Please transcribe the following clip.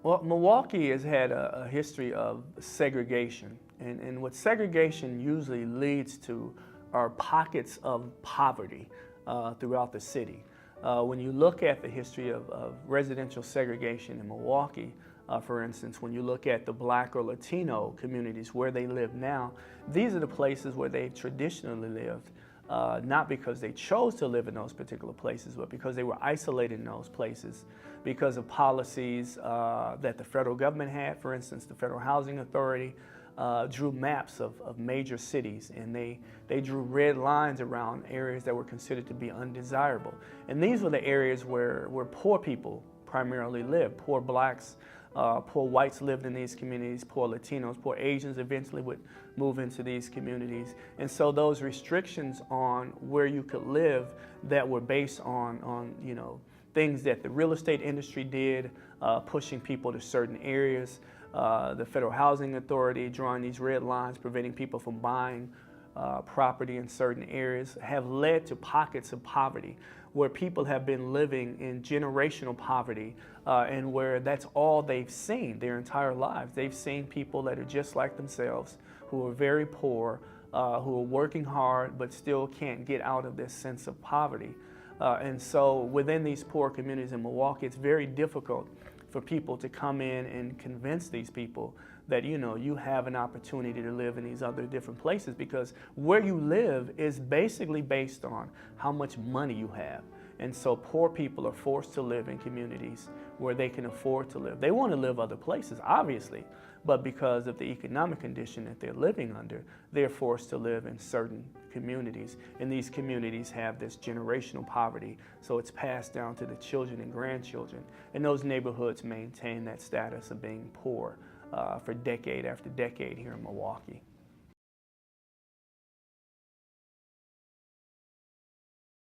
Well, Milwaukee has had a history of segregation, and what segregation usually leads to are pockets of poverty throughout the city. When you look at the history of residential segregation in Milwaukee, for instance, when you look at the Black or Latino communities where they live now, these are the places where they've traditionally lived. Not because they chose to live in those particular places, but because they were isolated in those places because of policies that the federal government had. For instance, the Federal Housing Authority drew maps of major cities, and they drew red lines around areas that were considered to be undesirable. And these were the areas where poor people primarily lived. Poor blacks, poor whites lived in these communities, poor Latinos, poor Asians eventually would move into these communities. And so those restrictions on where you could live that were based on things that the real estate industry did, pushing people to certain areas, the Federal Housing Authority drawing these red lines, preventing people from buying property in certain areas, have led to pockets of poverty where people have been living in generational poverty and where that's all they've seen their entire lives. They've seen people that are just like themselves, who are very poor, who are working hard but still can't get out of this sense of poverty. And so within these poor communities in Milwaukee, it's very difficult for people to come in and convince these people that you have an opportunity to live in these other different places, because where you live is basically based on how much money you have. And so poor people are forced to live in communities where they can afford to live. They want to live other places, obviously, but because of the economic condition that they're living under, they're forced to live in certain communities. And these communities have this generational poverty, so it's passed down to the children and grandchildren. And those neighborhoods maintain that status of being poor for decade after decade here in Milwaukee.